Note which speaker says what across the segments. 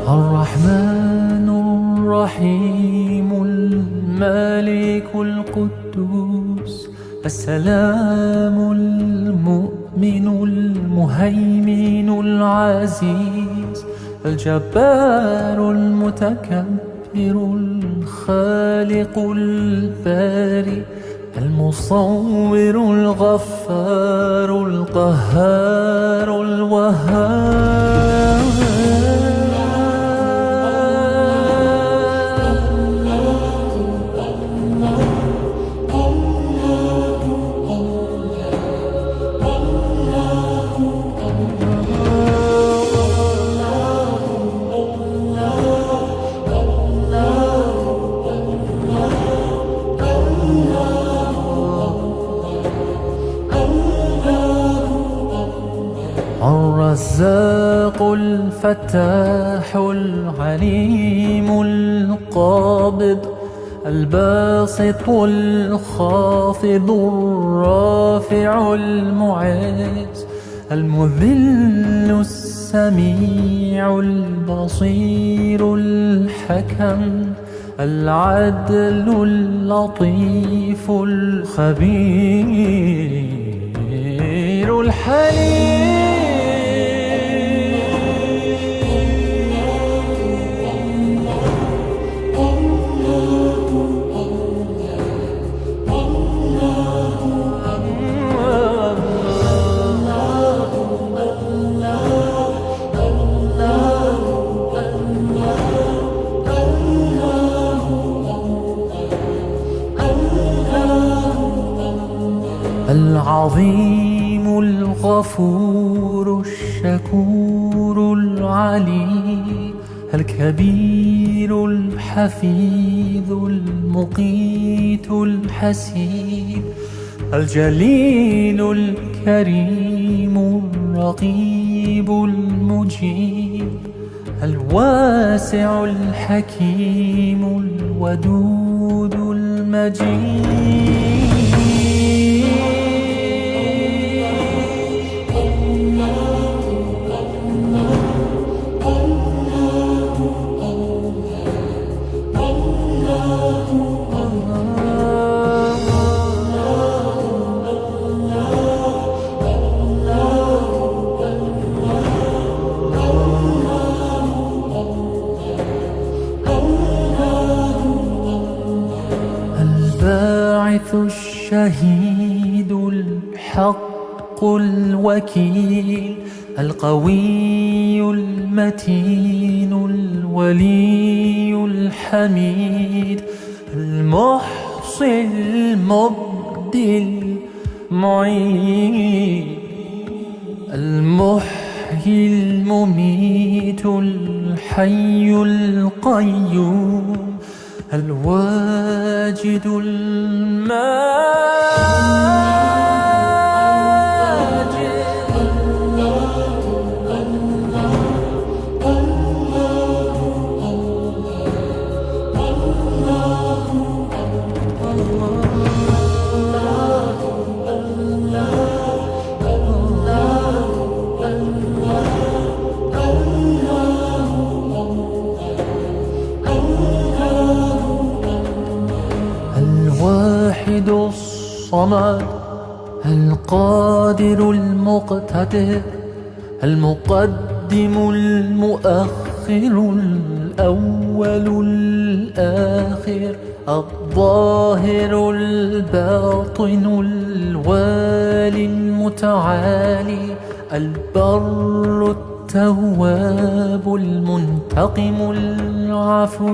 Speaker 1: الرحمن الرحيم الملك القدوس السلام المؤمن المهيمن العزيز الجبار المتكبر الخالق البارئ المصور الغفار القهار الوهاب الرزاق الفتاح العليم القابض الباسط الخافض الرافع المعز المذل السميع البصير الحكم العدل اللطيف الخبير الحليم العظيم الغفور الشكور العليم الكبير الحفيظ المقيت الحسيب الجليل الكريم الرقيب المجيب الواسع الحكيم الودود المجيد الباعث الشهيد الحق الوكيل القوي المتين الولي الحميد المحصي المبدي المعيد المحيي المميت الحي القيوم الواجد الماجد الصمد القادر المقتدر المقدم المؤخر الأول الآخر الظاهر الباطن الوالي المتعالي البر التواب المنتقم العفو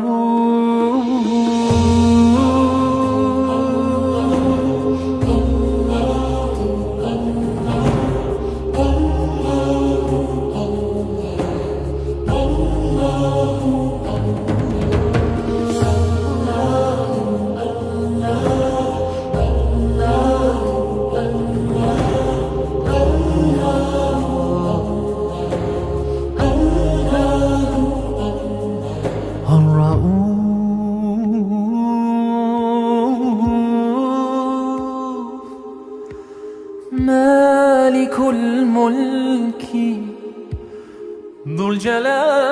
Speaker 1: مالك الملك ذو الجلال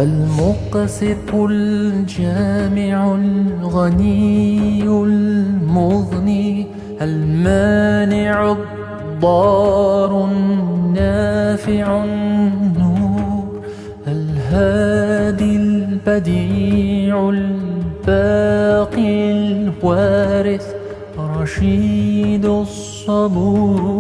Speaker 1: المقسط الجامع الغني المغني المانع الضار النافع النور الهادي البديع الباقي الوارث رشيد الصبور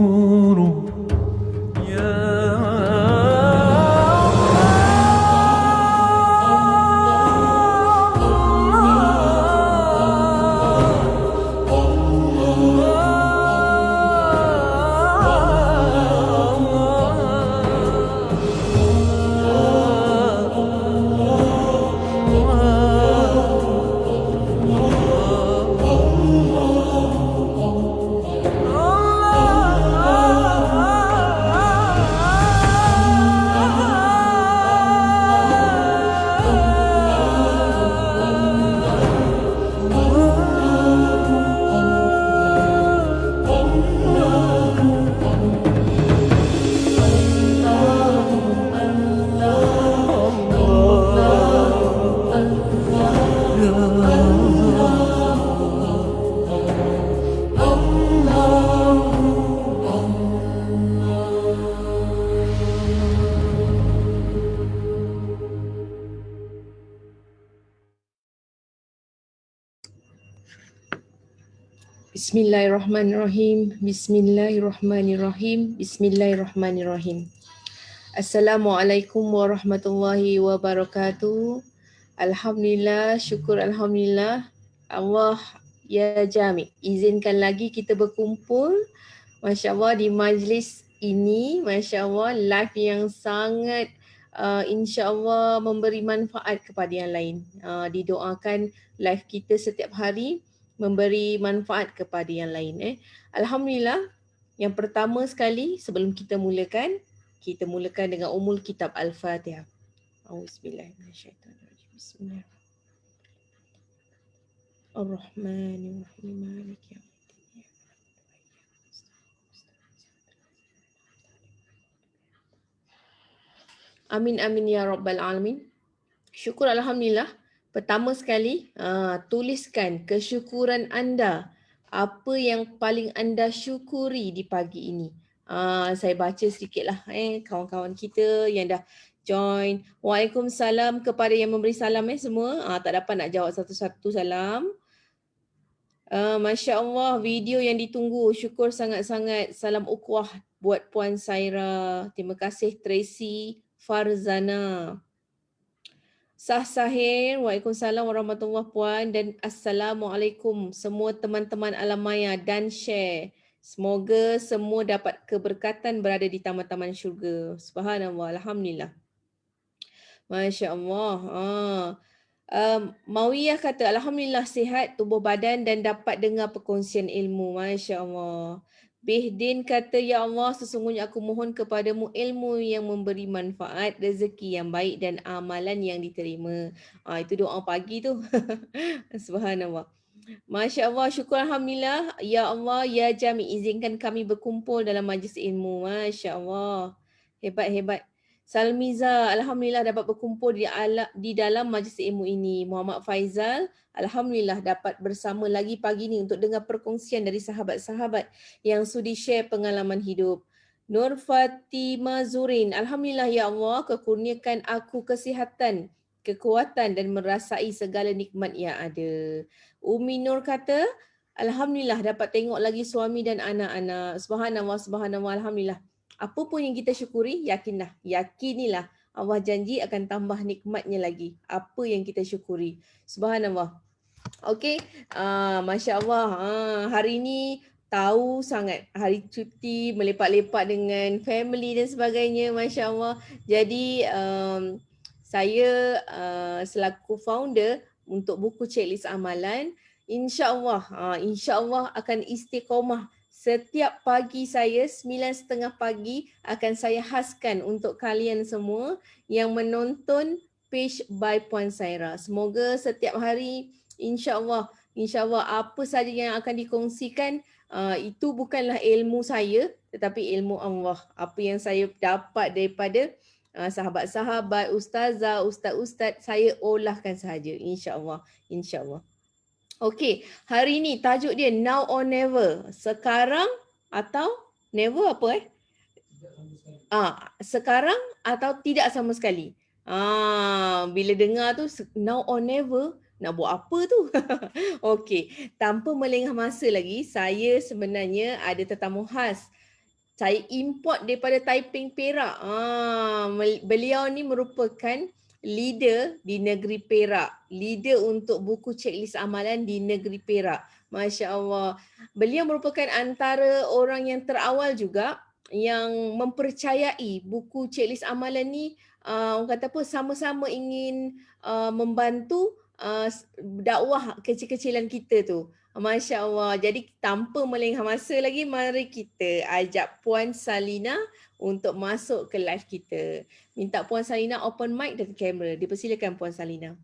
Speaker 2: Bismillahirrahmanirrahim. Bismillahirrahmanirrahim. Bismillahirrahmanirrahim. Assalamualaikum warahmatullahi wabarakatuh. Alhamdulillah, syukur Alhamdulillah. Allah ya Jami, izinkan lagi kita berkumpul, Masya Allah, di majlis ini. Masya Allah, live yang sangat insya Allah memberi manfaat kepada yang lain. Didoakan live kita setiap hari memberi manfaat kepada yang lain. Alhamdulillah, yang pertama sekali sebelum kita mulakan dengan umul kitab Al-Fatihah. Auzubillahiminasyaitanirrajim. Bismillahirrahmanirrahim. Maliki yaumiddin. Amin amin ya rabbal alamin. Syukur Alhamdulillah. Pertama sekali, tuliskan kesyukuran anda. Apa yang paling anda syukuri di pagi ini? Saya baca sedikitlah kawan-kawan kita yang dah join. Waalaikumsalam kepada yang memberi salam semua. Tak dapat nak jawab satu-satu salam. Masya Allah, video yang ditunggu. Syukur sangat-sangat. Salam ukhuwah buat Puan Saira. Terima kasih Tracy Farzana. Sah Sahir, Waalaikumsalam warahmatullahi puan, dan Assalamualaikum semua teman-teman Alam Maya dan share. Semoga semua dapat keberkatan berada di taman-taman syurga. Subhanallah, Alhamdulillah. Masya Allah. Mawiyah kata, Alhamdulillah sihat tubuh badan dan dapat dengar perkongsian ilmu. Masya Allah. Bihdin kata, Ya Allah, sesungguhnya aku mohon kepadamu ilmu yang memberi manfaat, rezeki yang baik dan amalan yang diterima. Itu doa pagi tu. Subhanallah. Masya Allah, syukur Alhamdulillah. Ya Allah, Ya Jami, izinkan kami berkumpul dalam majlis ilmu. Masya Allah. Hebat-hebat. Salmiza, Alhamdulillah dapat berkumpul di dalam majlis ilmu ini. Muhammad Faizal, Alhamdulillah dapat bersama lagi pagi ni untuk dengar perkongsian dari sahabat-sahabat yang sudi share pengalaman hidup. Nur Fatimah Zurin, Alhamdulillah Ya Allah, kekurniakan aku kesihatan, kekuatan dan merasai segala nikmat yang ada. Umi Nur kata, Alhamdulillah dapat tengok lagi suami dan anak-anak. Subhanallah, subhanallah, Alhamdulillah. Apa pun yang kita syukuri, yakinilah Allah janji akan tambah nikmatnya lagi. Apa yang kita syukuri. Subhanallah. Okey, Masya Allah. Hari ini tahu sangat hari cuti, melepak-lepak dengan family dan sebagainya. Masya Allah. Jadi saya selaku founder untuk buku checklist amalan, insya-Allah akan istiqomah. Setiap pagi saya 9.30 pagi akan saya khaskan untuk kalian semua yang menonton page by Puan Saira. Semoga setiap hari insya-Allah apa saja yang akan dikongsikan itu bukanlah ilmu saya tetapi ilmu Allah. Apa yang saya dapat daripada sahabat-sahabat, ustazah, ustaz-ustaz, saya olahkan sahaja insya-Allah. Insya-Allah. Okey, hari ni tajuk dia now or never. Sekarang atau never apa sekarang atau tidak sama sekali. Bila dengar tu now or never, nak buat apa tu? Okey, tanpa melengah masa lagi, saya sebenarnya ada tetamu khas. Saya import daripada Taiping, Perak. Beliau ni merupakan leader di negeri Perak. Leader untuk buku checklist amalan di negeri Perak. Masya Allah. Beliau merupakan antara orang yang terawal juga yang mempercayai buku checklist amalan ni, orang kata apa, sama-sama ingin membantu dakwah kecil-kecilan kita tu. Masya Allah. Jadi tanpa melengah masa lagi, mari kita ajak Puan Salina untuk masuk ke live kita. Minta Puan Salina open mic dan kamera. Dipersilakan Puan Salina.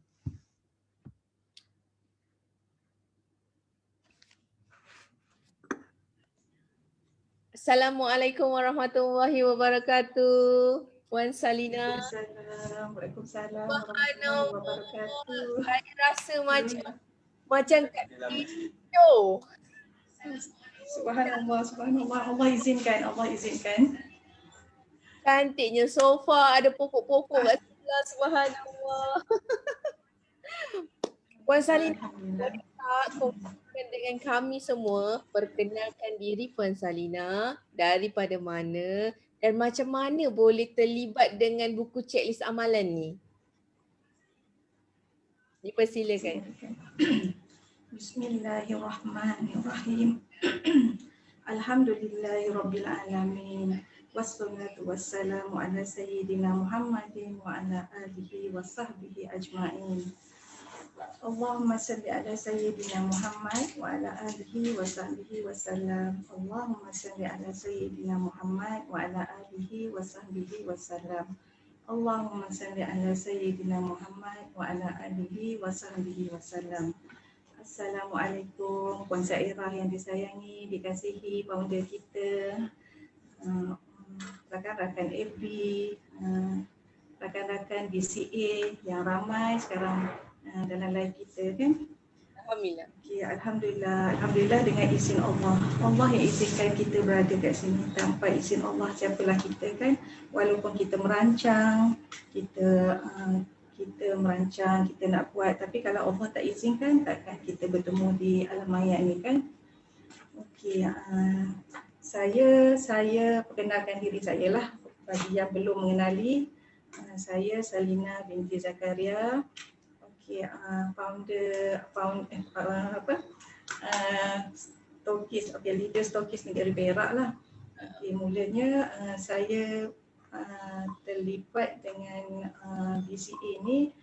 Speaker 2: Assalamualaikum warahmatullahi wabarakatuh. Puan Salina.
Speaker 3: Waalaikumsalam warahmatullahi wabarakatuh.
Speaker 2: Saya rasa macam kat video.
Speaker 3: Subhanallah, subhanallah. Allah izinkan.
Speaker 2: Cantiknya sofa, ada pokok-pokok kat sebelah. Subhanallah. Puan Salina, boleh tak kongsikan dengan kami semua, perkenalkan diri Puan Salina, daripada mana dan macam mana boleh terlibat dengan buku checklist amalan ni? Dipersilakan.
Speaker 3: Bismillahirrahmanirrahim. Alhamdulillahirabbil alamin. Wassalatu wassalamu ala sayyidina Muhammadin wa ala alihi wa sahbihi ajma'in. Allahumma salli ala sayyidina Muhammad wa ala alihi wa sahbihi wa sallam. Allahumma salli ala sayyidina Muhammad wa ala alihi wa sahbihi wa sallam. Allahumma salli ala sayyidina Muhammad wa ala alihi wa sahbihi wa sallam. Assalamualaikum Puan Saira yang disayangi, dikasihi founder kita, rakan-rakan FB, rakan-rakan DCA yang ramai sekarang dalam live kita kan.
Speaker 2: Alhamdulillah.
Speaker 3: Okay, Alhamdulillah dengan izin Allah. Allah yang izinkan kita berada kat sini. Tanpa izin Allah siapalah kita kan. Walaupun kita merancang, kita merancang, kita nak buat, tapi kalau Allah tak izinkan, takkan kita bertemu di alam maya ni kan. Okey, saya perkenalkan diri saya lah bagi yang belum mengenali. Saya Salina binti Zakaria. Okey, stokis, leader stokis negeri Perak lah. Okey, mulanya saya terlibat dengan DCA ni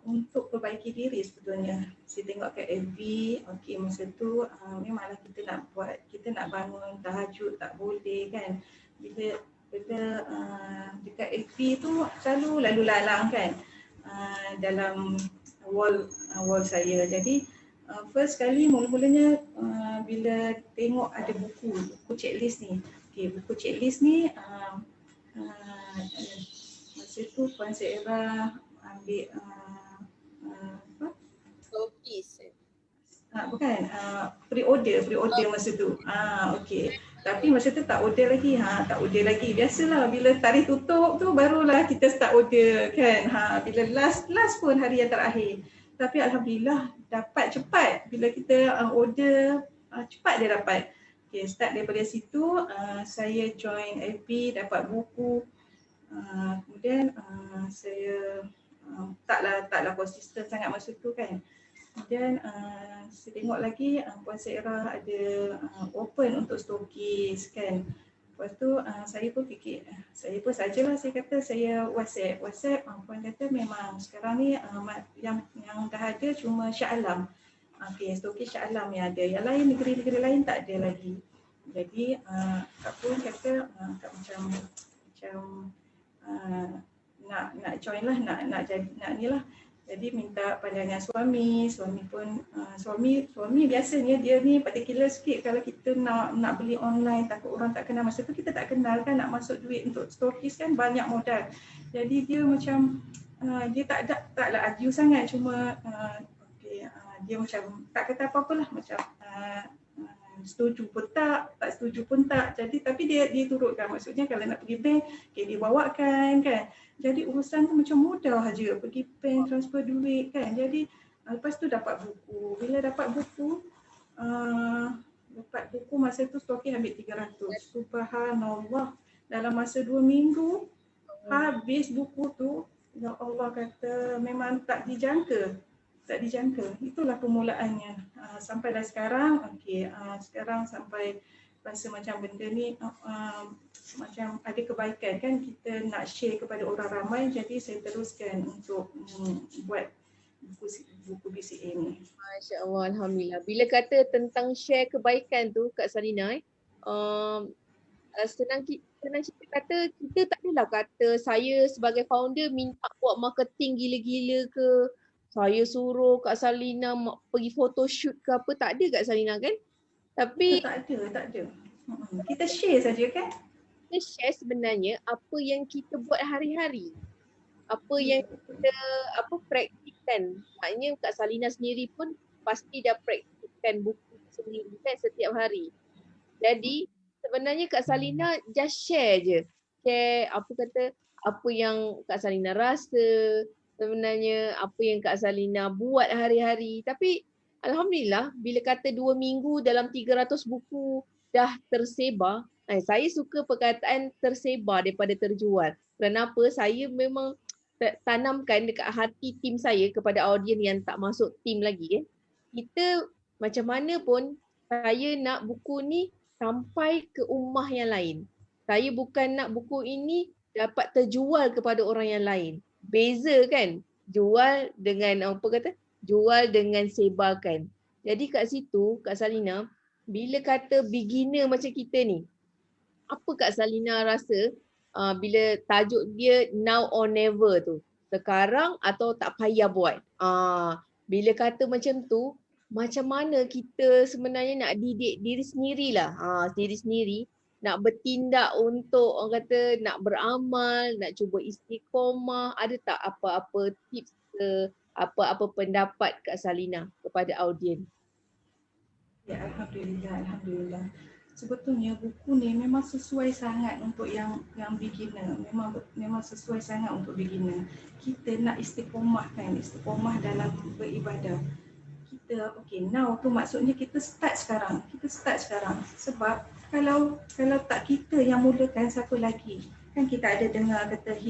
Speaker 3: untuk perbaiki diri sebetulnya. Saya tengok kat FB, okey masa tu memanglah kita nak bangun tahajud tak boleh kan. Bila dekat FB tu selalu lalu lalang kan dalam wall saya. Jadi first kali mula-mulanya bila tengok ada buku checklist ni. Okey, buku checklist ni masa tu Puan Saira ambil apa? Bukan, pre-order masa tu. Okey. Tapi masa tu tak order lagi. Tak order lagi. Biasalah bila tarikh tutup tu barulah kita start order kan. Bila last pun hari yang terakhir. Tapi alhamdulillah dapat cepat. Bila kita order cepat dia dapat. Okey, start daripada situ saya join FB, dapat buku. Kemudian saya taklah konsisten sangat masa tu kan. Kemudian saya tengok lagi Puan Saira ada open untuk stokis kan. Lepas tu saya pun fikir, saya pun sajalah saya kata saya WhatsApp. Puan kata memang sekarang ni yang dah ada cuma Shah Alam. Okay, stokis Shah Alam yang ada. Yang lain negeri-negeri lain tak ada lagi. Jadi Kak Pun kata Kak macam nak join lah, nak ni lah. Jadi minta pandangan suami pun suami biasanya dia ni particular sikit kalau kita nak beli online, takut orang tak kenal. Masa tu kita tak kenal kan, nak masuk duit untuk stokis kan banyak modal. Jadi dia macam dia taklah argue sangat, cuma dia macam tak kata apa-apalah, macam setuju pun tak setuju pun tak. Jadi tapi dia turutkan, maksudnya kalau nak pergi bank dia bawakan kan. Jadi urusan tu macam mudah aja, pergi bank transfer duit kan. Jadi lepas tu dapat buku. Bila dapat buku masa tu stokis ambil 300. Subhanallah, dalam masa 2 minggu habis buku tu. Ya Allah, kata memang tak dijangka. Itulah permulaannya. Sampailah sekarang, sekarang sampai rasa macam benda ni macam ada kebaikan kan, kita nak share kepada orang ramai. Jadi saya teruskan untuk buat buku BCA ni.
Speaker 2: Masya Allah, alhamdulillah. Bila kata tentang share kebaikan tu Kak Salina, senang cerita kata, kita tak adalah kata saya sebagai founder minta buat marketing gila-gila ke, saya suruh Kak Salina pergi photoshoot ke apa, tak ada Kak Salina kan. Tapi
Speaker 3: tak ada. Kita share saja kan.
Speaker 2: Kita share sebenarnya apa yang kita buat hari-hari. Apa yang kita praktikkan. Maknanya Kak Salina sendiri pun pasti dah praktikkan buku sendiri kan setiap hari. Jadi sebenarnya Kak Salina just share je. Share apa yang Kak Salina rasa, sebenarnya apa yang Kak Salina buat hari-hari. Tapi alhamdulillah bila kata 2 minggu dalam 300 buku dah tersebar. Saya suka perkataan tersebar daripada terjual. Kenapa? Saya memang tanamkan dekat hati tim saya kepada audien yang tak masuk tim lagi. Kita macam mana pun saya nak buku ni sampai ke rumah yang lain. Saya bukan nak buku ini dapat terjual kepada orang yang lain. Beza kan? Jual dengan jual dengan sebarkan. Jadi kat situ Kak Salina, bila kata beginner macam kita ni, apa Kak Salina rasa bila tajuk dia now or never tu? Sekarang atau tak payah buat? Bila kata macam tu, macam mana kita sebenarnya nak didik diri sendirilah. Diri sendiri nak bertindak untuk orang kata nak beramal, nak cuba istiqomah. Ada tak apa-apa tips ke apa-apa pendapat Kak Salina kepada audien?
Speaker 3: Ya, Alhamdulillah. Sebetulnya buku ni memang sesuai sangat untuk yang beginner. Memang sesuai sangat untuk beginner. Kita nak istiqomah dalam beribadah. Kita now tu maksudnya kita start sekarang. Sebab kalau tak kita yang mulakan, siapa lagi? Kan kita ada dengar kata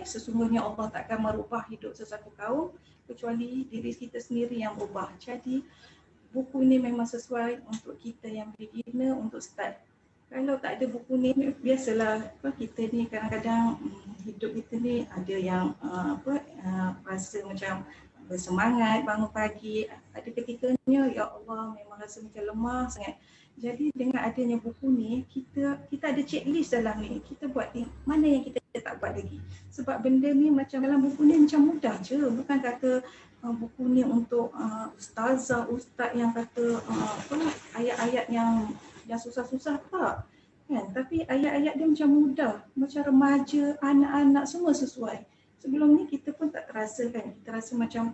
Speaker 3: sesungguhnya Allah takkan merubah hidup sesuatu kaum kecuali diri kita sendiri yang berubah. Jadi buku ni memang sesuai untuk kita yang beginner untuk start. Kalau tak ada buku ni, biasalah kita ni kadang-kadang hidup kita ni ada yang rasa macam bersemangat bangun pagi, ada ketikanya ya Allah memang rasa macam lemah sangat. Jadi dengan adanya buku ni, kita ada checklist dalam ni. Kita buat ni, mana yang kita tak buat lagi. Sebab benda ni macam dalam buku ni macam mudah je. Bukan kata buku ni untuk ustazah, ustaz yang kata ayat-ayat yang susah-susah, tak. Kan? Tapi ayat-ayat dia macam mudah. Macam remaja, anak-anak semua sesuai. Sebelum ni kita pun tak terasa kan. Kita rasa macam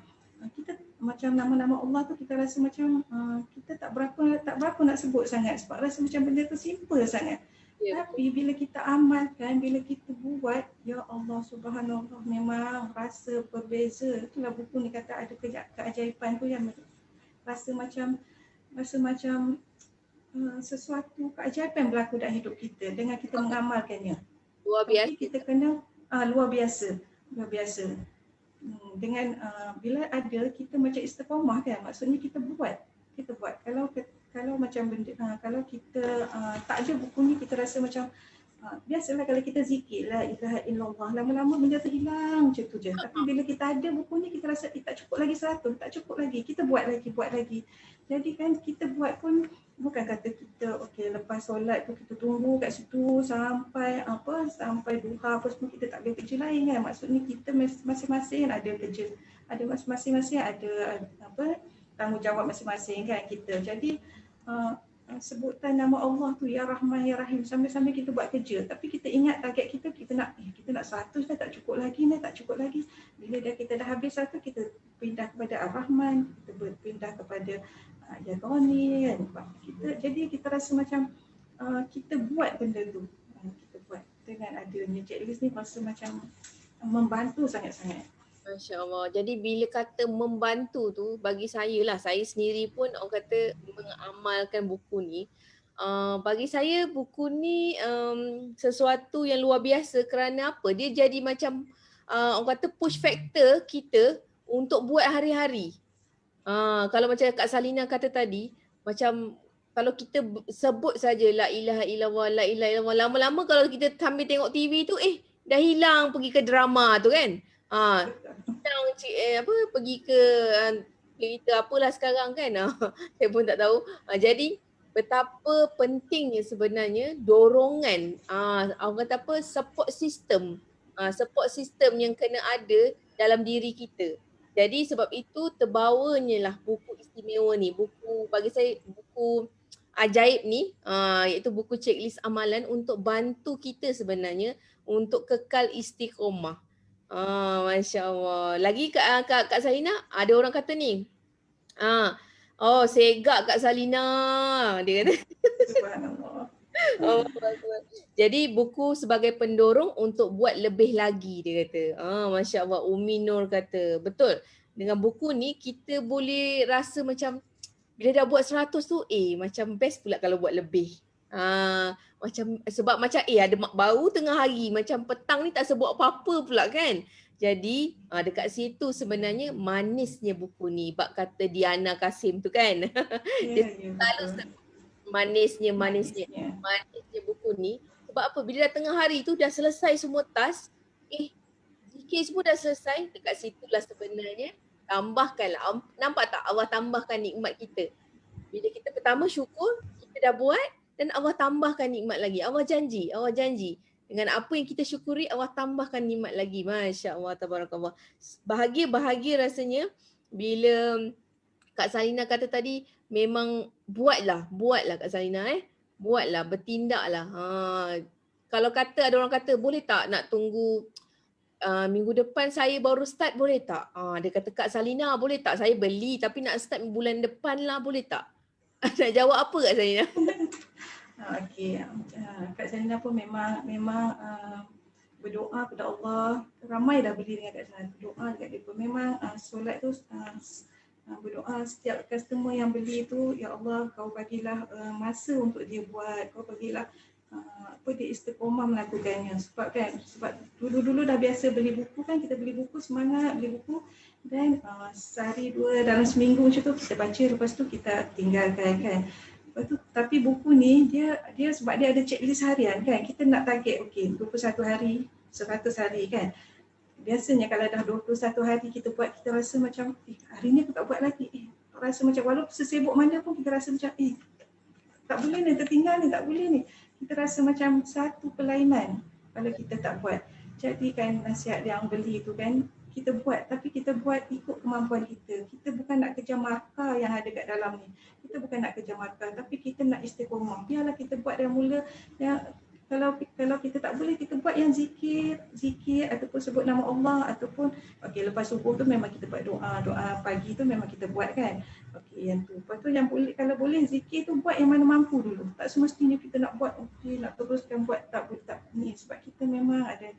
Speaker 3: kita macam nama-nama Allah tu kita rasa macam kita tak berapa nak sebut sangat sebab rasa macam benda tu simple sangat. Tapi bila kita amalkan, bila kita buat, ya Allah subhanallah memang rasa berbeza. Itulah buku ni kata ada keajaiban tu yang rasa macam sesuatu keajaiban berlaku dalam hidup kita dengan kita mengamalkannya.
Speaker 2: Luar biasa.
Speaker 3: Tapi kita kena luar biasa. Dengan bila ada kita macam istiqamah kan, maksudnya kita buat kalau macam benda kalau kita tak ada buku ni kita rasa macam biasalah kalau kita zikir la ilaha illallah lama-lama benda tu hilang macam tu je. Tapi bila kita ada buku ni kita rasa tak cukup lagi 100, tak cukup lagi, kita buat lagi. Jadi kan kita buat pun bukan kata kita okey lepas solat tu kita tunggu kat situ sampai duha apa semua, kita tak boleh kerja lain kan. Maksudnya kita masing-masing ada kerja, ada masing-masing ada tanggungjawab masing-masing kan kita. Jadi sebutan nama Allah tu ya Rahman ya Rahim sambil-sambil kita buat kerja, tapi kita ingat target kita nak 100 dah, tak cukup lagi. Bila kita dah habis 1 kita pindah kepada Ar-Rahman, kita pindah kepada Ya Ghani kan. Jadi kita rasa macam kita buat benda tu, kita buat dengan adanya checklist ni rasa macam membantu sangat-sangat.
Speaker 2: Masya Allah. Jadi bila kata membantu tu bagi saya sendiri pun orang kata mengamalkan buku ni. Bagi saya buku ni sesuatu yang luar biasa kerana apa? Dia jadi macam orang kata push factor kita untuk buat hari-hari. Kalau macam Kak Salina kata tadi, macam kalau kita sebut saja la ilaha illallah, lama-lama kalau kita sambil tengok TV tu dah hilang pergi ke drama tu kan. Pergi ke cerita apalah sekarang kan. Saya pun tak tahu. Jadi betapa pentingnya sebenarnya dorongan orang kata support system yang kena ada dalam diri kita. Jadi sebab itu terbawanya lah buku istimewa ni, buku bagi saya buku ajaib ni, iaitu buku checklist amalan untuk bantu kita sebenarnya untuk kekal istiqomah. Masya Allah. Lagi Kak Salina, ada orang kata ni, segak Kak Salina, dia kata.
Speaker 3: Subhanallah.
Speaker 2: Jadi buku sebagai pendorong untuk buat lebih lagi, dia kata. Masya Allah. Umi Nur kata, betul. Dengan buku ni kita boleh rasa macam bila dah buat 100 tu, macam best pula kalau buat lebih. Macam sebab macam ada mak baru tengah hari, macam petang ni tak sebut apa-apa pula kan. Jadi dekat situ sebenarnya manisnya buku ni, bab kata Diana Kasim tu kan. Dia selalu manisnya buku ni. Sebab apa? Bila dah tengah hari tu dah selesai semua task, zikir semua dah selesai, dekat situlah sebenarnya tambahkanlah. Nampak tak Allah tambahkan nikmat kita? Bila kita pertama syukur, kita dah buat dan Allah tambahkan nikmat lagi. Allah janji. Dengan apa yang kita syukuri, Allah tambahkan nikmat lagi. Masya Allah, tabarakallah. Bahagia rasanya bila Kak Salina kata tadi, memang buatlah Kak Salina buatlah, bertindaklah. Kalau kata ada orang kata boleh tak nak tunggu minggu depan saya baru start, boleh tak? Dia kata Kak Salina boleh tak saya beli tapi nak start bulan depan lah, boleh tak? Nak jawab apa Kak Salina?
Speaker 3: Okey, Kak Salina pun memang berdoa kepada Allah. Ramai dah beli dengan Kak Salina, berdoa dekat dia pun. Memang solat tu berdoa setiap customer yang beli tu, ya Allah kau bagilah masa untuk dia buat, kau bagilah dia istiqomah melakukannya. Sebab dulu dah biasa beli buku kan, kita beli buku, semangat beli buku dan sehari dua dalam seminggu macam tu kita baca, lepas tu kita tinggalkan kan. Lepas tu, tapi buku ni dia sebab dia ada checklist harian kan. Kita nak target okey 21 hari, 100 hari kan. Biasanya kalau dah 21 hari kita buat, kita rasa macam hari ni aku tak buat lagi. Rasa macam walaupun sesibuk mana pun kita rasa macam tak boleh ni, tertinggal ni, tak boleh ni. Kita rasa macam satu kelainan kalau kita tak buat. Jadi kan nasihat yang beli tu kan, kita buat tapi kita buat ikut kemampuan kita. Kita bukan nak kejar markah yang ada kat dalam ni. Kita bukan nak kejar markah tapi kita nak istiqomah. Biarlah kita buat dari mula yang kalau kita tak boleh, kita buat yang zikir ataupun sebut nama Allah ataupun okey lepas subuh tu memang kita buat doa pagi tu memang kita buat kan. Okey yang tu. Lepas tu yang boleh, kalau boleh zikir tu buat yang mana mampu dulu. Tak semestinya kita nak buat okey nak teruskan buat tak ni sebab kita memang ada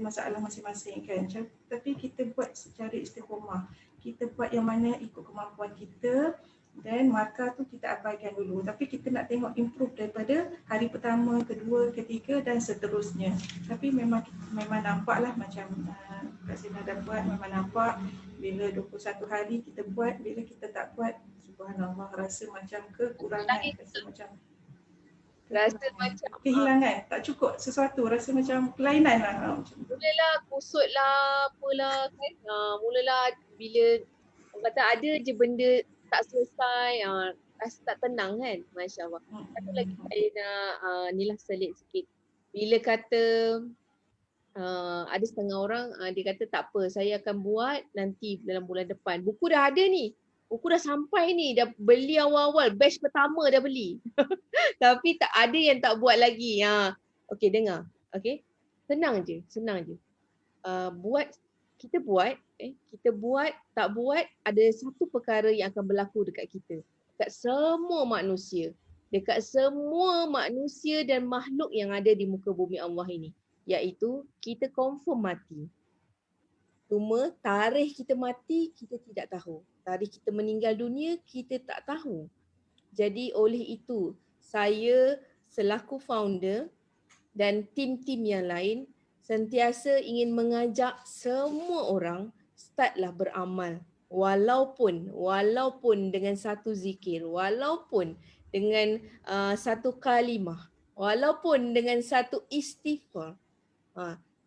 Speaker 3: masalah masing-masing kan. Tapi kita buat secara istiqomah. Kita buat yang mana ikut kemampuan kita. Dan markah tu kita abaikan dulu. Tapi kita nak tengok improve daripada hari pertama, kedua, ketiga dan seterusnya. Tapi memang nampaklah macam Kak Sina dah buat, memang nampak bila 21 hari kita buat, bila kita tak buat, subhanallah rasa macam kekurangan,
Speaker 2: Rasa macam
Speaker 3: kehilangan, tak cukup sesuatu, rasa macam kelainan lah.
Speaker 2: mulalah kusut lah, apalah kan. Mulalah bila orang kata ada je benda tak selesai, rasa tak tenang kan. Masya Allah. Satu lagi saya nak nilah selit sikit. Bila kata ada setengah orang dia kata tak apa, saya akan buat nanti dalam bulan depan. Buku dah ada ni. Buku dah sampai ni, dah beli awal-awal, batch pertama dah beli. Tapi tak ada yang tak buat lagi. Okey dengar. Okey. Senang je. Kita buat, tak buat, ada satu perkara yang akan berlaku dekat kita. Dekat semua manusia. Dekat semua manusia dan makhluk yang ada di muka bumi Allah ini. Iaitu kita confirm mati. Cuma tarikh kita mati, kita tidak tahu. Tarikh kita meninggal dunia, kita tak tahu. Jadi oleh itu, saya selaku founder dan tim-tim yang lain sentiasa ingin mengajak semua orang startlah beramal. Walaupun dengan satu zikir, walaupun dengan satu kalimah, walaupun dengan satu istighfar.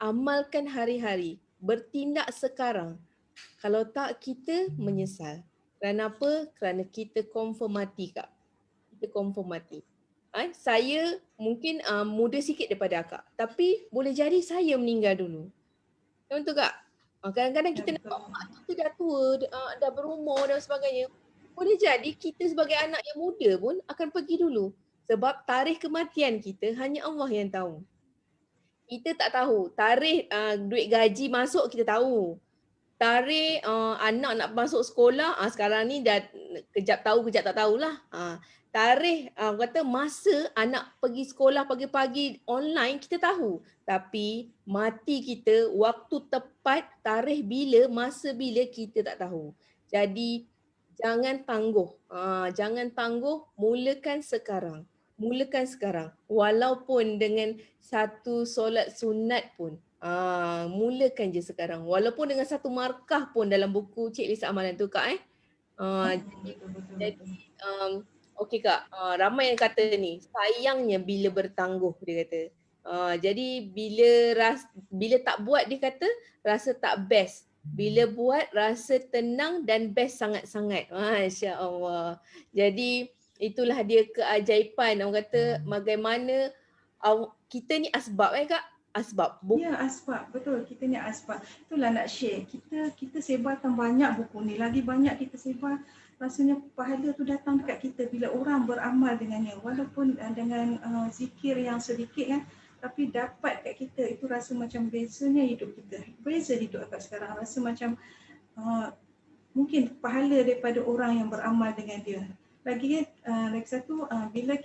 Speaker 2: Amalkan hari-hari, bertindak sekarang. Kalau tak kita menyesal. Kenapa? Kerana kita confirm mati Kak. Kita confirm mati. Saya mungkin muda sikit daripada akak. Tapi boleh jadi saya meninggal dulu. Betul Kak? Kadang-kadang kita nampak mak kita dah tua, dah berumur dan sebagainya. Boleh jadi kita sebagai anak yang muda pun akan pergi dulu. Sebab tarikh kematian kita hanya Allah yang tahu. Kita tak tahu. Tarikh duit gaji masuk kita tahu. Tarikh anak nak masuk sekolah, sekarang ni dah kejap tahu, kejap tak tahulah. Tarikh kata masa anak pergi sekolah pagi-pagi online kita tahu. Tapi mati kita, waktu tepat, tarikh bila, masa bila kita tak tahu. Jadi jangan tangguh. Jangan tangguh, mulakan sekarang. Mulakan sekarang. Walaupun dengan satu solat sunat pun. Mulakan je sekarang. Walaupun dengan satu markah pun dalam buku checklist amalan tu Kak. Jadi okey Kak, ramai yang kata ni, sayangnya bila bertangguh dia kata. Jadi bila tak buat dia kata rasa tak best. Bila buat rasa tenang dan best sangat-sangat. Masya Allah. Jadi itulah dia keajaiban. Orang kata bagaimana kita ni asbab Kak. Asbab.
Speaker 3: Ya asbab, betul. Kita ni asbab. Itulah nak share. Kita sebarkan banyak buku ni. Lagi banyak kita sebar, rasanya pahala tu datang dekat kita bila orang beramal dengannya. Walaupun dengan zikir yang sedikit kan, tapi dapat kat kita. Itu rasa macam bezanya hidup kita. Beza hidup akak sekarang. Rasa macam mungkin pahala daripada orang yang beramal dengan dia. Lagi satu, bila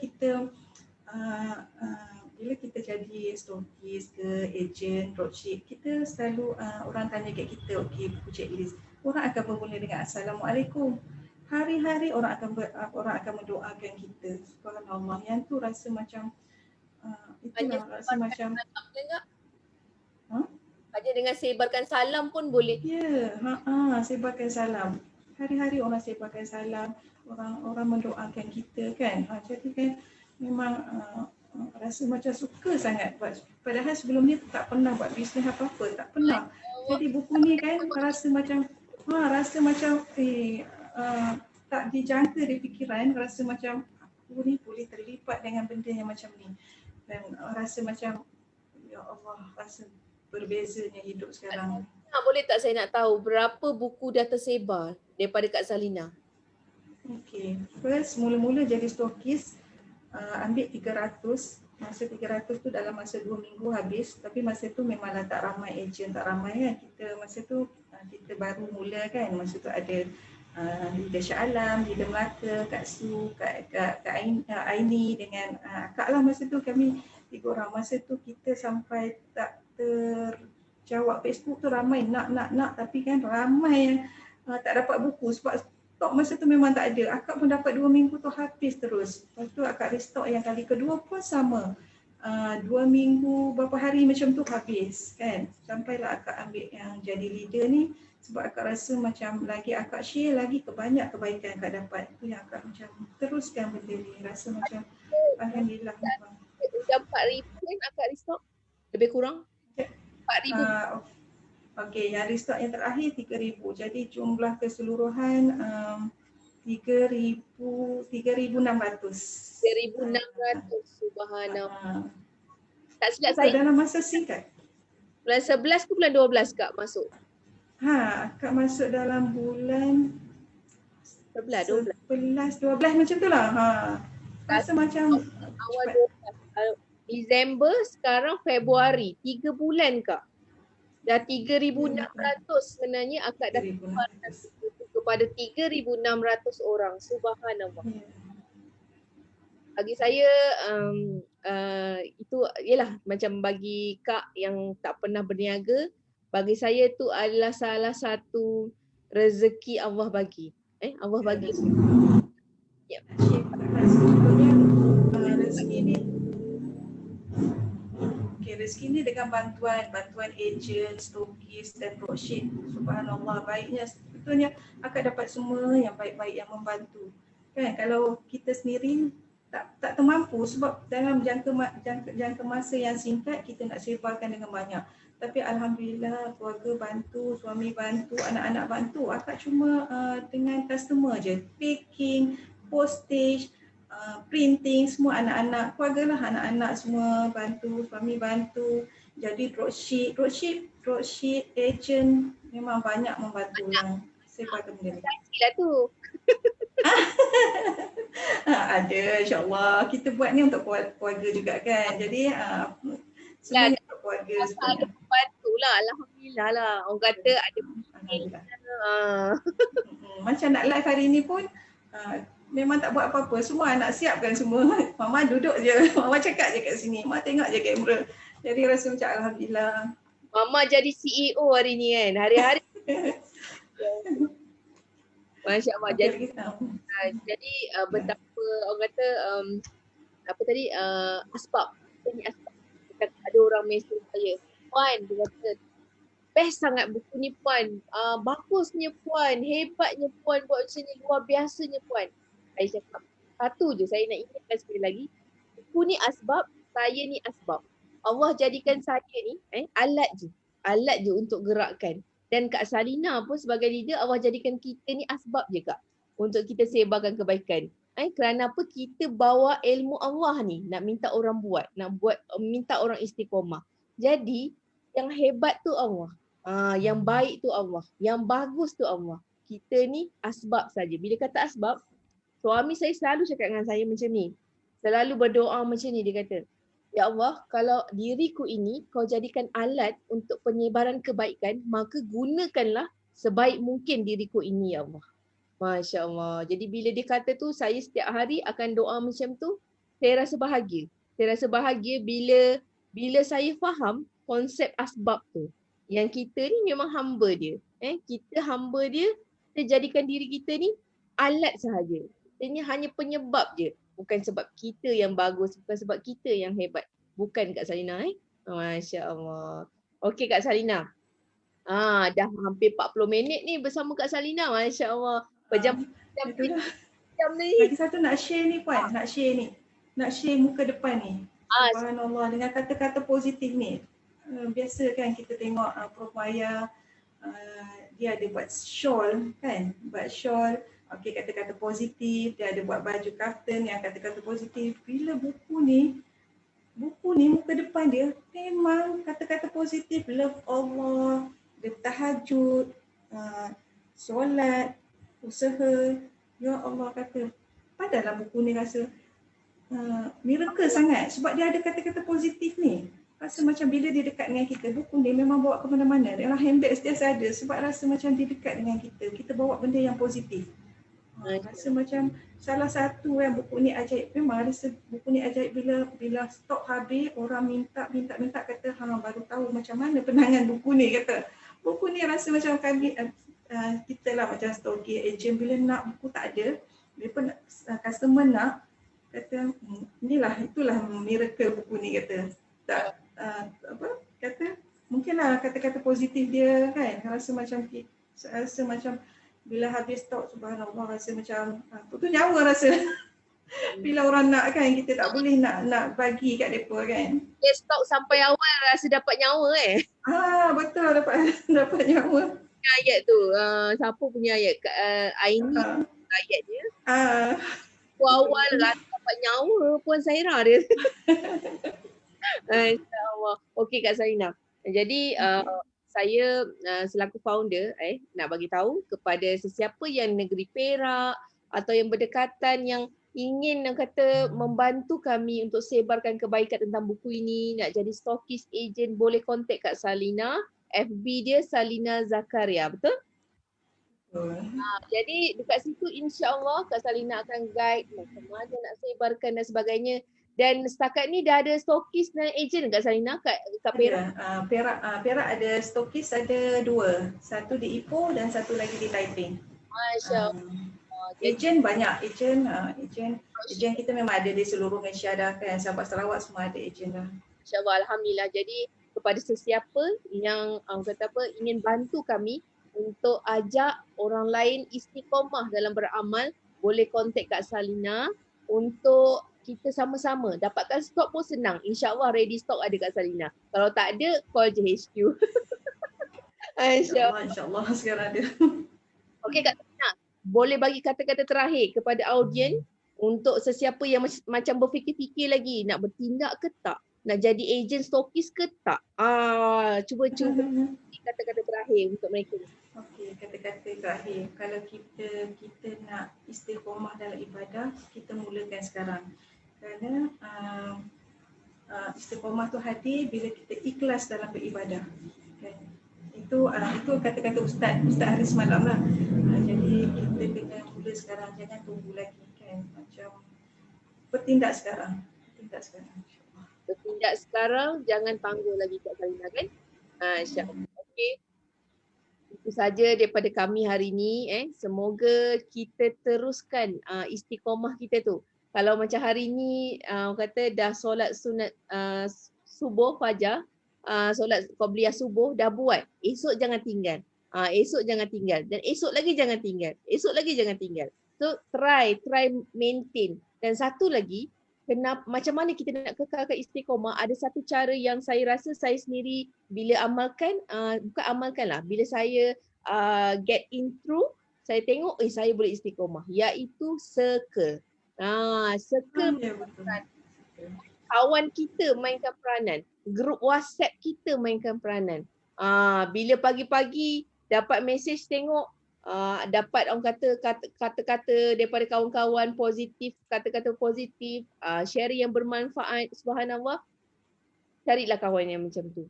Speaker 3: kita jadi stokis ke ejen, dropship, kita selalu orang tanya kat kita, okey buku checklist. Orang akan bermula dengan Assalamualaikum. Hari-hari orang akan mendoakan kita. Subhanallah. Yang tu rasa macam itulah rasa macam
Speaker 2: Hanya dengan sebarkan salam pun boleh.
Speaker 3: Ya, sebarkan salam. hari-hari orang sebarkan salam, orang mendoakan kita kan. Jadi kan memang rasa macam suka sangat buat. Padahal sebelum ni tak pernah buat bisnes apa-apa, tak pernah. Jadi buku ni kan rasa macam tak dijangka di fikiran, rasa macam aku ni boleh terlibat dengan benda yang macam ni. Dan rasa macam ya Allah, rasa berbezanya hidup sekarang.
Speaker 2: Boleh tak saya nak tahu berapa buku dah tersebar daripada Kak Salina?
Speaker 3: Okay, first mula-mula jadi stokis, ambil 300. Masa 300 tu dalam masa 2 minggu habis. Tapi masa tu memanglah tak ramai ejen, tak ramai kan. Masa tu kita baru mula kan. Masa tu ada Leader Shah Alam, Leader Melaka, Kak Su, Kak Aini dengan Kak lah. Masa tu kami 3 orang. Masa tu kita sampai tak terjawab. Facebook tu ramai nak. Tapi kan ramai yang tak dapat buku sebab stok masa tu memang tak ada. Akak pun dapat 2 minggu tu habis terus. Lepas tu akak restock yang kali kedua pun sama. 2 minggu berapa hari macam tu habis kan. Sampailah akak ambil yang jadi leader ni sebab akak rasa macam lagi akak share lagi banyak kebaikan akak dapat. Tu yang akak macam teruskan benda ni. Rasa macam alhamdulillah.
Speaker 2: Dah 4,000 kan akak restock? Lebih kurang? 4,000.
Speaker 3: Okey, yang restock yang terakhir 3,000. Jadi jumlah keseluruhan 3,600.
Speaker 2: 3,600. Subhanallah. Tak silap saya.
Speaker 3: Dalam masa singkat.
Speaker 2: Bulan 11 ke bulan 12 Kak masuk?
Speaker 3: Akak masuk dalam bulan
Speaker 2: 11,
Speaker 3: 12 macam tu lah. Rasa macam
Speaker 2: awal 12. Desember, sekarang Februari. 3 bulan Kak. Dah 3,600 sebenarnya akak dah kepada 3,600 orang. Subhanallah. Bagi saya itu ialah macam bagi Kak yang tak pernah berniaga, bagi saya tu adalah salah satu rezeki Allah bagi. Allah bagi. Ya.
Speaker 3: Rezeki ni rezeki ni dengan bantuan ejen, stokis dan dropship. Subhanallah, baiknya sebetulnya akak dapat semua yang baik-baik yang membantu. Kan kalau kita sendiri tak termampu sebab dalam jangka masa yang singkat kita nak sebarkan dengan banyak. Tapi alhamdulillah keluarga bantu, suami bantu, anak-anak bantu. Akak cuma dengan customer je, packing, postage, printing, semua anak-anak, keluarga lah, anak-anak semua bantu, suami bantu. Jadi dropship, agent memang banyak membantu yang sebarkan benda ni.
Speaker 2: Lah tu.
Speaker 3: Ada, insyaAllah. Kita buat ni untuk keluarga juga kan. Jadi semuanya untuk keluarga.
Speaker 2: Ada membantu lah, alhamdulillah lah. Orang kata ada
Speaker 3: macam nak live hari ni pun memang tak buat apa-apa. Semua anak siapkan semua. Mama duduk je. Mama cakap je kat sini. Mama tengok je kamera. Jadi rasa macam alhamdulillah.
Speaker 2: Mama jadi CEO hari ni kan. Hari-hari. Masya Allah. Jadi betapa orang kata apa tadi asbab. Ini asbab. Ada orang mesej saya. Puan, dia kata best sangat buku ni Puan. Bagusnya Puan. Hebatnya Puan buat macam ni. Luar biasanya Puan. Saya cakap, satu je saya nak ingatkan sekali lagi. Buku ni asbab, saya ni asbab. Allah jadikan saya ni alat je untuk gerakkan. Dan Kak Salina pun sebagai leader, Allah jadikan kita ni asbab je Kak. Untuk kita sebarkan kebaikan. Kerana apa? Kita bawa ilmu Allah ni. Nak minta orang buat. Minta orang istiqomah. Jadi, yang hebat tu Allah. Yang baik tu Allah. Yang bagus tu Allah. Kita ni asbab saja. Bila kata asbab, suami saya selalu cakap dengan saya macam ni. Selalu berdoa macam ni, dia kata, ya Allah, kalau diriku ini kau jadikan alat untuk penyebaran kebaikan, maka gunakanlah sebaik mungkin diriku ini ya Allah. Masya Allah. Jadi bila dia kata tu, saya setiap hari akan doa macam tu, saya rasa bahagia. Saya rasa bahagia bila saya faham konsep asbab tu. Yang kita ni memang hamba dia. Kita hamba dia, kita jadikan diri kita ni alat sahaja. Ini hanya penyebab je. Bukan sebab kita yang bagus, bukan sebab kita yang hebat. Bukan Kak Salina Masya Allah. Okey Kak Salina. Dah hampir 40 minit ni bersama Kak Salina. Masya Allah. Pejam
Speaker 3: Itulah.
Speaker 2: pejam ni.
Speaker 3: Lagi satu nak share ni Puan, nak share muka depan ni. Subhanallah, dengan kata-kata positif ni. Biasa kan kita tengok Prof Maya, dia ada buat shawl kan, buat shawl, okey, kata-kata positif, dia ada buat baju kaftan yang kata-kata positif. Bila buku ni muka depan dia memang kata-kata positif, love Allah, dia tahajud, solat, usaha. Ya Allah kata, padahal buku ni rasa miracle sangat sebab dia ada kata-kata positif ni. Rasa macam bila dia dekat dengan kita, buku ni memang bawa ke mana-mana. Dalam handbag sentiasa ada sebab rasa macam dia dekat dengan kita. Kita bawa benda yang positif. Rasa macam salah satu yang buku ni ajaib. Memang rasa buku ni ajaib bila stok habis, orang minta kata baru tahu macam mana penangan buku ni kata. Buku ni rasa macam kami kita lah macam stoki agent bila nak buku tak ada, dia pun customer nak kata itulah miracle buku ni kata. Tak kata mungkinlah kata-kata positif dia kan, rasa macam bila habis stok, subhanallah, rasa macam tu nyawa rasa. Bila orang nak kan, kita tak boleh nak bagi kat depa kan.
Speaker 2: Dia stok sampai awal rasa dapat nyawa
Speaker 3: Betul, dapat nyawa.
Speaker 2: Ayat tu, siapa punya ayat? Aini ayat dia. Awal rasa dapat nyawa Puan Saira dia. InsyaAllah. Okey Kak Sarina. Jadi saya selaku founder nak bagi tahu kepada sesiapa yang negeri Perak atau yang berdekatan yang ingin kata membantu kami untuk sebarkan kebaikan tentang buku ini, nak jadi stokis agent, boleh kontak Kak Salina. FB dia Salina Zakaria, betul? Jadi dekat situ insya-Allah Kak Salina akan guide macam mana nak sebarkan dan sebagainya. Dan setakat ni dah ada stokis dan agent Kak Salina kat Perak?
Speaker 3: Perak ada stokis, ada 2. Satu di Ipoh dan satu lagi di Taipei.
Speaker 2: Masya-Allah.
Speaker 3: Ejen banyak, ejen kita memang ada di seluruh Malaysia dah kan, Sabah Sarawak semua ada ejen dah.
Speaker 2: InsyaAllah, alhamdulillah. Jadi kepada sesiapa yang ingin bantu kami untuk ajak orang lain istiqomah dalam beramal, boleh kontak Kak Salina untuk kita sama-sama dapatkan stok pun senang. InsyaAllah ready stock ada Kak Salina. Kalau tak ada, call je HQ.
Speaker 3: InsyaAllah sekarang ada.
Speaker 2: Okey Kak Salina, boleh bagi kata-kata terakhir kepada audien untuk sesiapa yang macam berfikir-fikir lagi nak bertindak ke tak? Nak jadi ejen stokis ke tak? Cuba kata-kata terakhir untuk mereka.
Speaker 3: Okey, kata-kata terakhir. Kalau kita nak istiqomah dalam ibadah, kita mulakan sekarang. Kerana istiqomah tu hadir bila kita ikhlas dalam beribadah. Okay. Itu kata-kata Ustaz hari semalam lah. Jadi kita kena mula sekarang, jangan tunggu lagi kan. Macam bertindak sekarang. Bertindak
Speaker 2: sekarang, jangan tangguh lagi Kak Salina kan? InsyaAllah. Okey. Itu saja daripada kami hari ini. Semoga kita teruskan istiqomah kita tu. Kalau macam hari ni kata dah solat sunat subuh fajar, solat qabliyah subuh dah buat, esok jangan tinggal. Esok jangan tinggal dan esok lagi jangan tinggal. Esok lagi jangan tinggal. So try maintain. Dan satu lagi, macam mana kita nak kekalkan istiqomah, ada satu cara yang saya rasa saya sendiri bila amalkan, bukan amalkan lah, bila saya get in through, saya tengok saya boleh istiqomah, iaitu circle. Circle kawan kita mainkan peranan, grup WhatsApp kita mainkan peranan. Bila pagi-pagi dapat mesej tengok, dapat orang kata-kata daripada kawan-kawan positif, kata-kata positif, sharing yang bermanfaat, subhanallah, carilah kawan yang macam tu.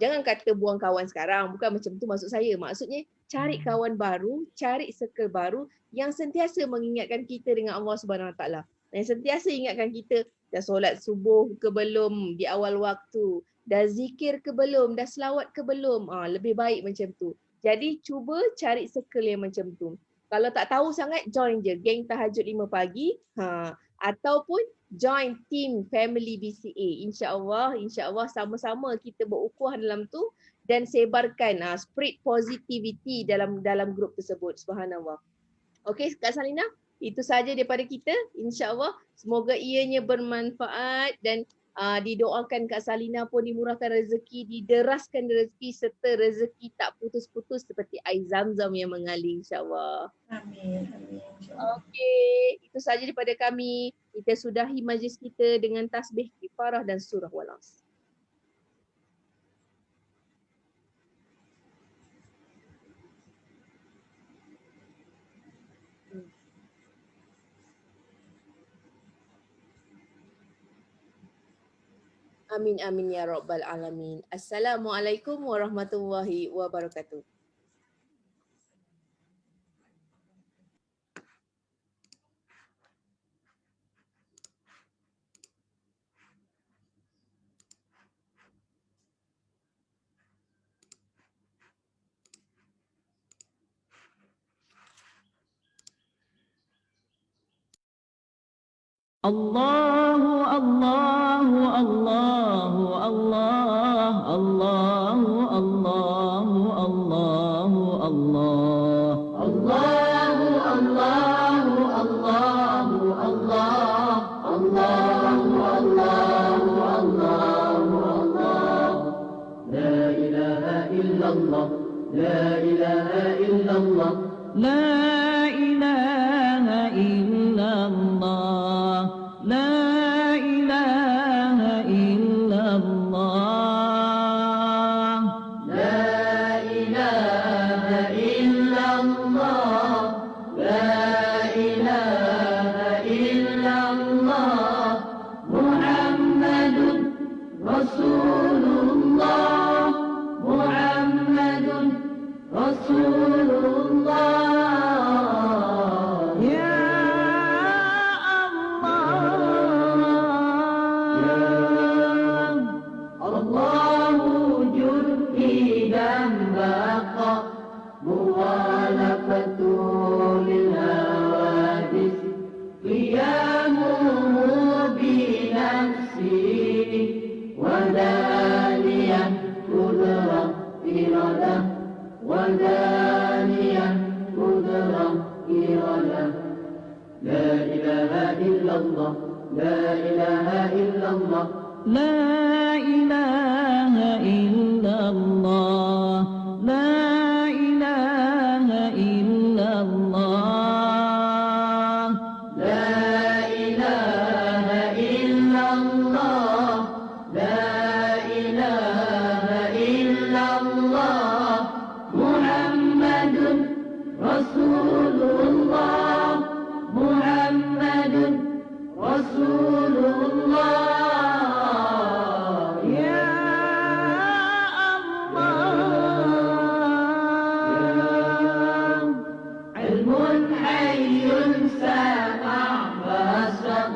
Speaker 2: Jangan kata buang kawan sekarang, bukan macam tu maksud saya. Maksudnya cari kawan baru, cari circle baru yang sentiasa mengingatkan kita dengan Allah Subhanahu Wa Taala. Yang sentiasa ingatkan kita, dah solat subuh ke belum di awal waktu, dah zikir ke belum, dah selawat ke belum. Lebih baik macam tu. Jadi cuba cari circle yang macam tu. Kalau tak tahu sangat, join je geng tahajud 5 pagi ataupun join team family BCA. InsyaAllah sama-sama kita berukhuwah dalam tu dan sebarkan spread positivity dalam grup tersebut. Subhanallah. Okey Kak Salina, itu saja daripada kita. InsyaAllah semoga ianya bermanfaat dan didoakan Kak Salina pun dimurahkan rezeki, dideraskan rezeki serta rezeki tak putus-putus seperti air zam-zam yang mengalir insyaAllah.
Speaker 3: Amin. Amin. InsyaAllah.
Speaker 2: Okey, itu saja daripada kami. Kita sudahi majlis kita dengan tasbih, kifarah dan surah Wal-Asr. Amin amin ya rabbal alamin. Assalamualaikum warahmatullahi wabarakatuh.
Speaker 1: الله الله الله الله الله الله الله الله الله الله الله الله الله الله الله لا إله إلا الله لا إله إلا الله لا إله إلا الله لا إله إلا الله لا إله إلا الله لا إله إلا الله محمد رسول الله محمد رسول الله يا الله جديدا بقى مخالفة للحوادث قيامه بنفسه ودانيا قدرة إرادة ودانيا قدرة إرادة لا إله إلا الله لا إله إلا الله لا إله إلا الله لا إله إلا الله لا إله إلا الله لا إله إلا الله محمد رسول الله محمد رسول الله يا الله علم حي سامع بصر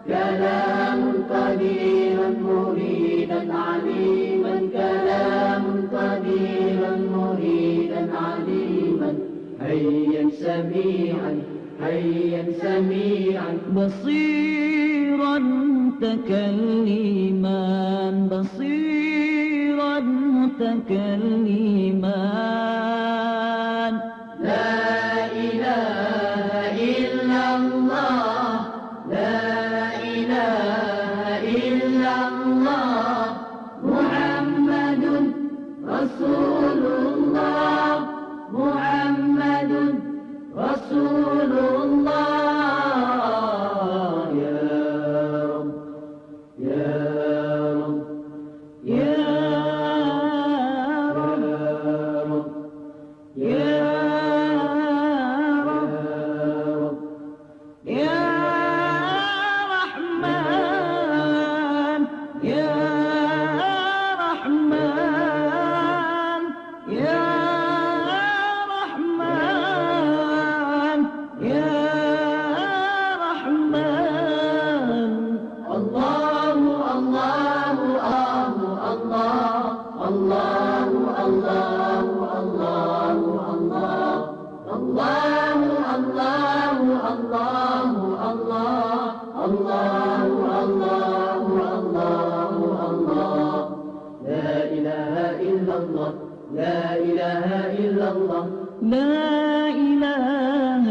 Speaker 1: كلام قديرا مريدا عليما كلام قديرا مريدا عليما حيا سميعا حيا سميعا بصيرا متكلما بصيرا متكلما لا إله إلا الله لا إله إلا الله محمد رسول الله محمد رسول الله يا رب يا رب يا رب يا رب يا رحمن يا رحمن يا رحمن يا رحمن الله الله الله الله الله الله الله الله الله الله الله الله الله الله الله لا إله إلا الله لا إله إلا الله لا إله